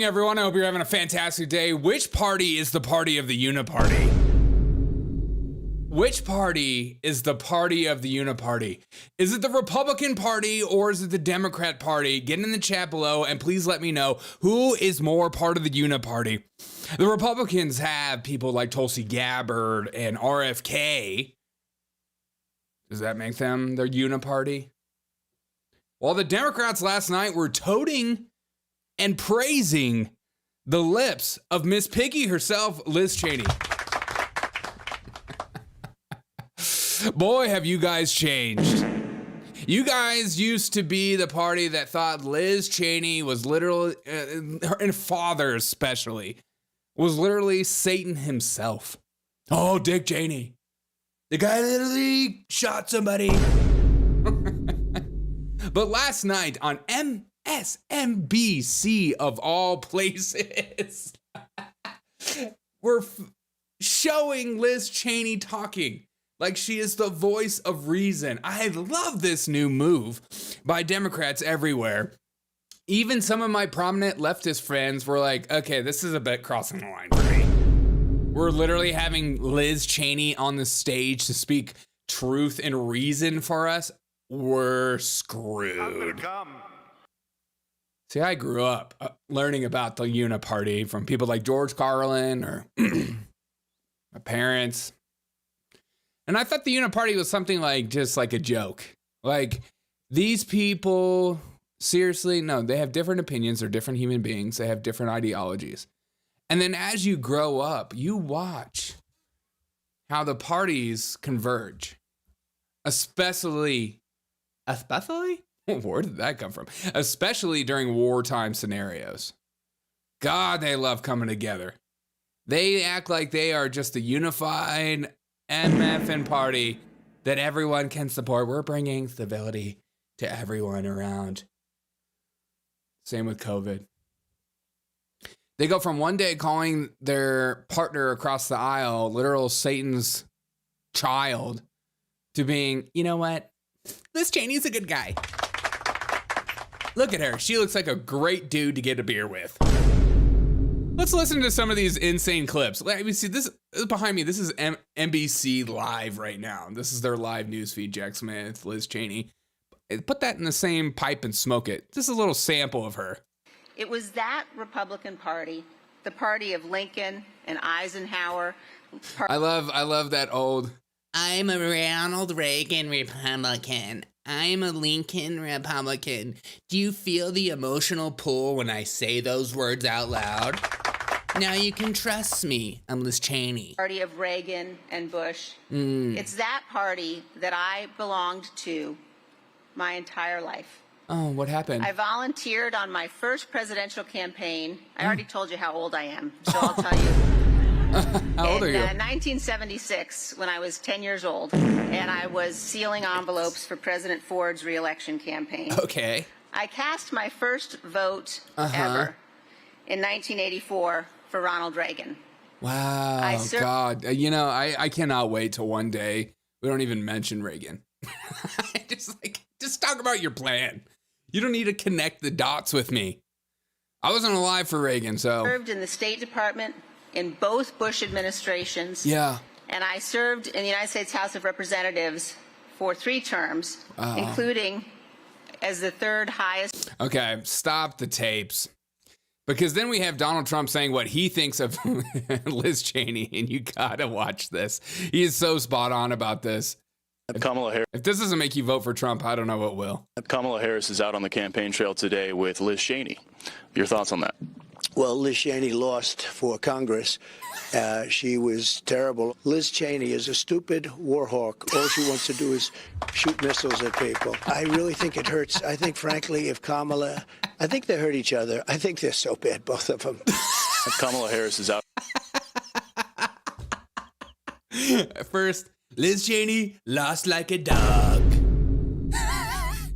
Everyone, I hope you're having a fantastic day. Which party is the party of the Uniparty? Which party is the party of the Uniparty? Is it the Republican Party or is it the Democrat Party? Get in the chat below and please let me know who is more part of the Uniparty. The Republicans have people like Tulsi Gabbard and RFK. Does that make them their Uniparty? While the Democrats last night were toting and praising the lips of Miss Piggy herself, Liz Cheney. Boy, have you guys changed. You guys used to be the party that thought Liz Cheney was literally, her father especially, was literally Satan himself. Oh, Dick Cheney. The guy literally shot somebody. But last night on MSNBC of all places, we're showing Liz Cheney talking like she is the voice of reason. I love this new move by Democrats everywhere. Even some of my prominent leftist friends were like, okay, this is a bit crossing the line for me. We're literally having Liz Cheney on the stage to speak truth and reason for us. We're screwed. See, I grew up learning about the Uniparty from people like George Carlin or my parents. And I thought the Uniparty was something like just like a joke. Like these people, seriously, no, they have different opinions. They're different human beings. They have different ideologies. And then as you grow up, you watch how the parties converge, especially, where did that come from? Especially during wartime scenarios. God, they love coming together. They act like they are just a unified MFN party that everyone can support. We're bringing stability to everyone around. Same with COVID. They go from one day calling their partner across the aisle literal Satan's child to being, you know what? Liz Cheney's a good guy. Look at her. She looks like a great dude to get a beer with. Let's listen to some of these insane clips. Let me see this behind me. This is NBC Live right now. This is their live news feed. Jack Smith, Liz Cheney. Put that in the same pipe and smoke it. Just a little sample of her. It was that Republican Party, the party of Lincoln and Eisenhower. I love that old, I'm a Ronald Reagan Republican. I'm a Lincoln Republican. Do you feel the emotional pull when I say those words out loud? Now you can trust me. I'm Liz Cheney. Party of Reagan and Bush. It's that party that I belonged to my entire life. Oh, what happened? I volunteered on my first presidential campaign. I already told you how old I am, so I'll tell you. How old are you? In 1976, when I was 10 years old, and I was sealing envelopes for President Ford's re-election campaign. Okay. I cast my first vote ever in 1984 for Ronald Reagan. Wow, God. You know, I cannot wait till one day we don't even mention Reagan. Just talk about your plan. You don't need to connect the dots with me. I wasn't alive for Reagan, so. Served in the State Department in both Bush administrations. Yeah. And I served in the United States House of Representatives for 3 terms, including as the 3rd highest. Okay, stop the tapes. Because then we have Donald Trump saying what he thinks of Liz Cheney, and you gotta watch this. He is so spot on about this. Kamala Harris. If this doesn't make you vote for Trump, I don't know what will. Kamala Harris is out on the campaign trail today with Liz Cheney. Your thoughts on that? Well, Liz Cheney lost for Congress. She was terrible. Liz Cheney is a stupid war hawk. All she wants to do is shoot missiles at people. I really think it hurts. I think, frankly, if Kamala, I think they hurt each other. I think they're so bad, both of them. Kamala Harris is out. First, Liz Cheney lost like a dog.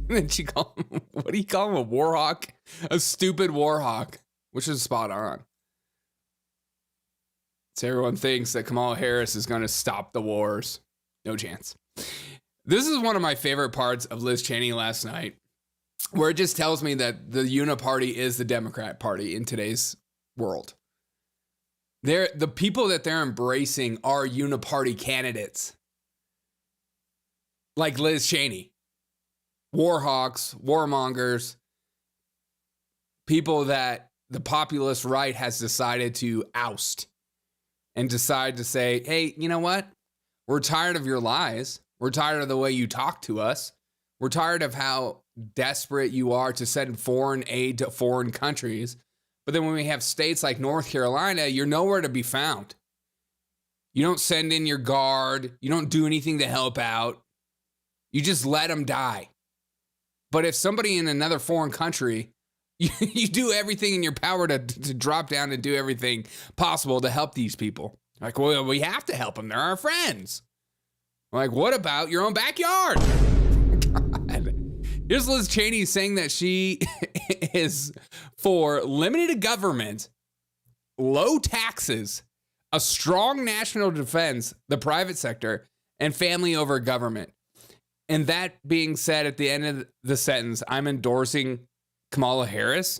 Then she called him, what do you call him, a war hawk? A stupid war hawk, which is spot on. So everyone thinks that Kamala Harris is going to stop the wars. No chance. This is one of my favorite parts of Liz Cheney last night. where it just tells me that the Uniparty is the Democrat Party in today's world. The people that they're embracing are Uniparty candidates. Like Liz Cheney. Warhawks, warmongers, people that the populist right has decided to oust and decide to say, hey, you know what? We're tired of your lies. We're tired of the way you talk to us. We're tired of how desperate you are to send foreign aid to foreign countries. But then when we have states like North Carolina, you're nowhere to be found. You don't send in your guard. You don't do anything to help out. You just let them die. But if somebody in another foreign country, you do everything in your power to drop down and do everything possible to help these people. Like, well, we have to help them. They're our friends. Like, what about your own backyard? God. Here's Liz Cheney saying that she is for limited government, low taxes, a strong national defense, the private sector, and family over government. And that being said, at the end of the sentence, I'm endorsing Kamala Harris.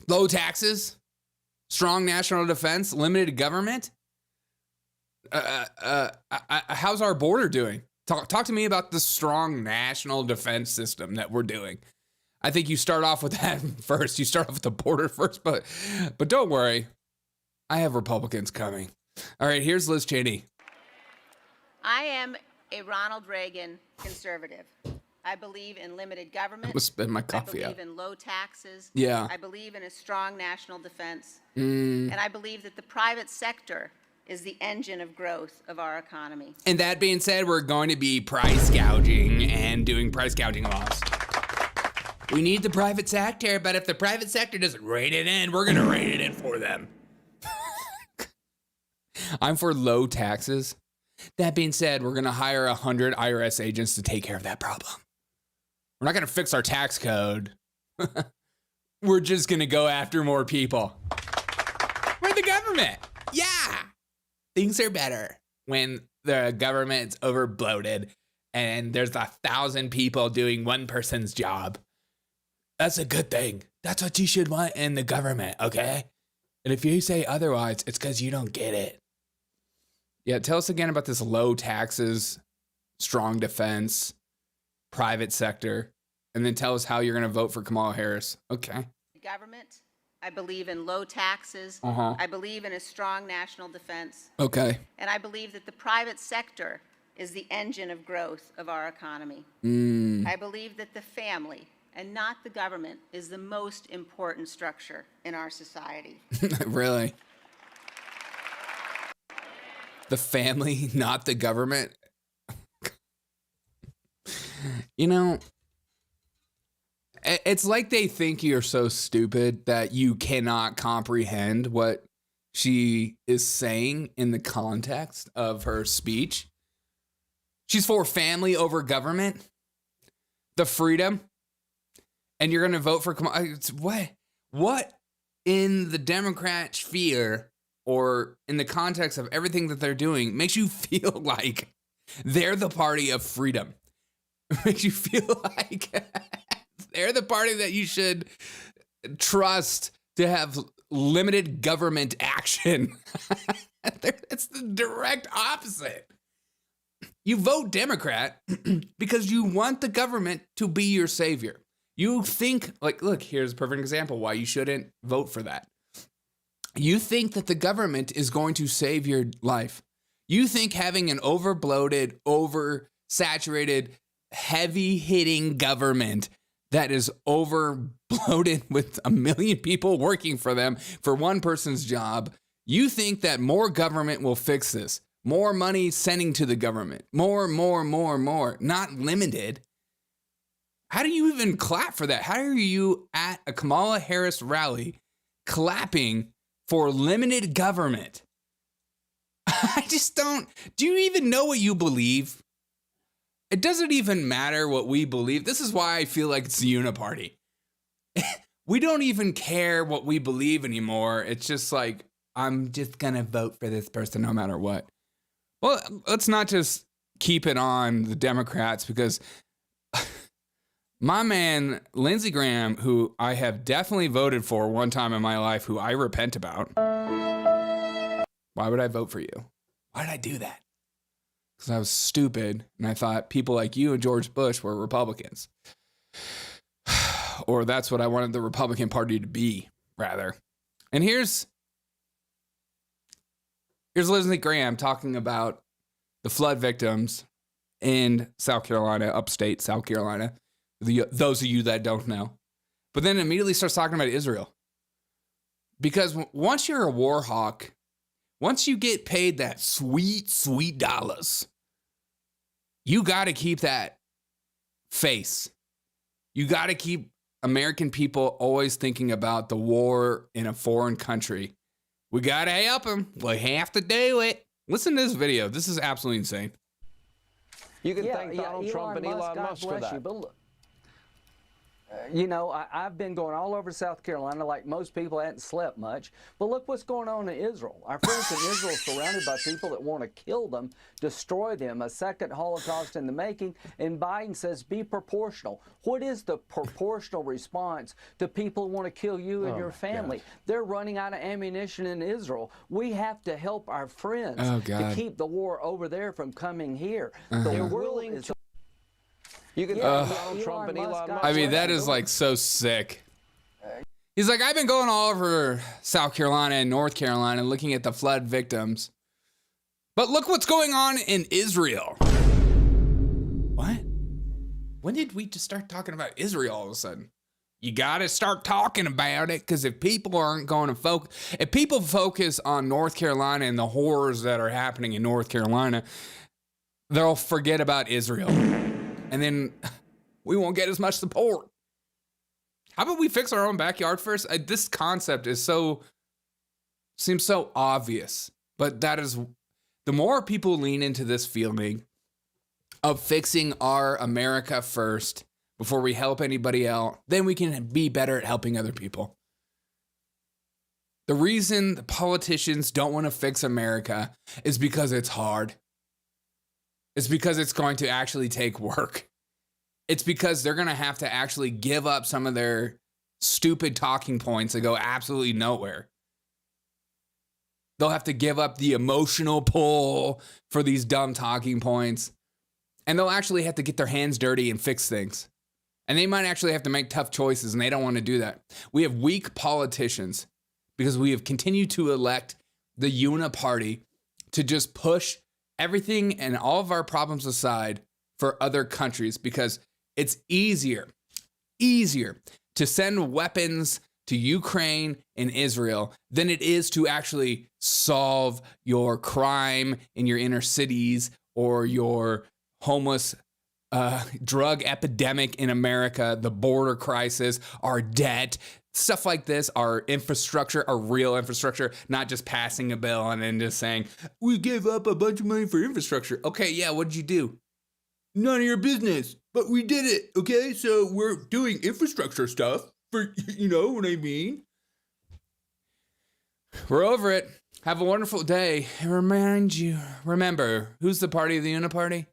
Low taxes, strong national defense, limited government. How's our border doing? Talk to me about the strong national defense system that we're doing. I think you start off with that first. You start off with the border first, but don't worry. I have Republicans coming. All right, here's Liz Cheney. I am a Ronald Reagan conservative. I believe in limited government. I'm gonna spit my coffee I believe out. in low taxes. Yeah. I believe in a strong national defense. And I believe that the private sector is the engine of growth of our economy. And that being said, we're going to be price gouging and doing price gouging laws. We need the private sector, but if the private sector doesn't rein it in, we're going to rein it in for them. I'm for low taxes. That being said, we're going to hire 100 IRS agents to take care of that problem. We're not going to fix our tax code. We're just going to go after more people. We're the government. Yeah. Things are better when the government's over bloated and there's 1,000 people doing one person's job. That's a good thing. That's what you should want in the government, okay? And if you say otherwise, it's because you don't get it. Yeah, tell us again about this low taxes, strong defense, private sector, and then tell us how you're going to vote for Kamala Harris. Okay. Government, I believe in low taxes. I believe in a strong national defense. Okay. And I believe that the private sector is the engine of growth of our economy. I believe that the family and not the government is the most important structure in our society. Really? The family, not the government? You know, it's like they think you're so stupid that you cannot comprehend what she is saying in the context of her speech. She's for family over government, the freedom, and you're going to vote for what in the Democrat sphere or in the context of everything that they're doing makes you feel like they're the party of freedom? Makes you feel like they're the party that you should trust to have limited government action. It's the direct opposite. You vote Democrat because you want the government to be your savior. You think, like, look, here's a perfect example why you shouldn't vote for that. You think that the government is going to save your life. You think having an overbloated, oversaturated, heavy-hitting government that is overbloated with 1 million people working for them for one person's job, you think that more government will fix this. More money sending to the government. More, not limited. How do you even clap for that? How are you at a Kamala Harris rally clapping for limited government? I just don't. Do you even know what you believe? It doesn't even matter what we believe. This is why I feel like it's the Uniparty. We don't even care what we believe anymore. It's just like, I'm just going to vote for this person no matter what. Well, let's not just keep it on the Democrats because My man, Lindsey Graham, who I have definitely voted for one time in my life, who I repent about. Why would I vote for you? Why did I do that? Because I was stupid and I thought people like you and George Bush were Republicans. Or that's what I wanted the Republican Party to be, rather. And here's Lindsey Graham talking about the flood victims in South Carolina, upstate South Carolina. Those of you that don't know. But then immediately starts talking about Israel. Because once you're a war hawk, once you get paid that sweet, sweet dollars, you got to keep that face. You got to keep American people always thinking about the war in a foreign country. We got to help them. We have to do it. Listen to this video. This is absolutely insane. You can thank Donald Trump and Elon Musk for that. You know, I've been going all over South Carolina like most people. I hadn't slept much. But look what's going on in Israel. Our friends in Israel are surrounded by people that want to kill them, destroy them, a second Holocaust in the making. And Biden says, be proportional. What is the proportional response to people who want to kill you and your family? They're running out of ammunition in Israel. We have to help our friends to keep the war over there from coming here. They're willing to... You can thank Donald Trump and Elon Musk. I mean, that is like so sick. He's like, I've been going all over South Carolina and North Carolina looking at the flood victims. But look what's going on in Israel. What? When did we just start talking about Israel all of a sudden? You got to start talking about it, because if people aren't going to focus, if people focus on North Carolina and the horrors that are happening in North Carolina, they'll forget about Israel. And then we won't get as much support. How about we fix our own backyard first? This concept seems so obvious, but that is, the more people lean into this feeling of fixing our America first before we help anybody else, then we can be better at helping other people. The reason the politicians don't want to fix America is because it's hard. It's because it's going to actually take work. It's because they're going to have to actually give up some of their stupid talking points that go absolutely nowhere. They'll have to give up the emotional pull for these dumb talking points. And they'll actually have to get their hands dirty and fix things. And they might actually have to make tough choices, and they don't want to do that. We have weak politicians because we have continued to elect the Uniparty to just push everything and all of our problems aside for other countries, because it's easier to send weapons to Ukraine and Israel than it is to actually solve your crime in your inner cities or your homeless drug epidemic in America, the border crisis, our debt, stuff like this, our infrastructure, our real infrastructure, not just passing a bill and then just saying, we gave up a bunch of money for infrastructure. Okay, yeah, what did you do? None of your business, but we did it, okay? So we're doing infrastructure stuff for, you know what I mean? We're over it. Have a wonderful day. And remember, who's the party of the Uniparty?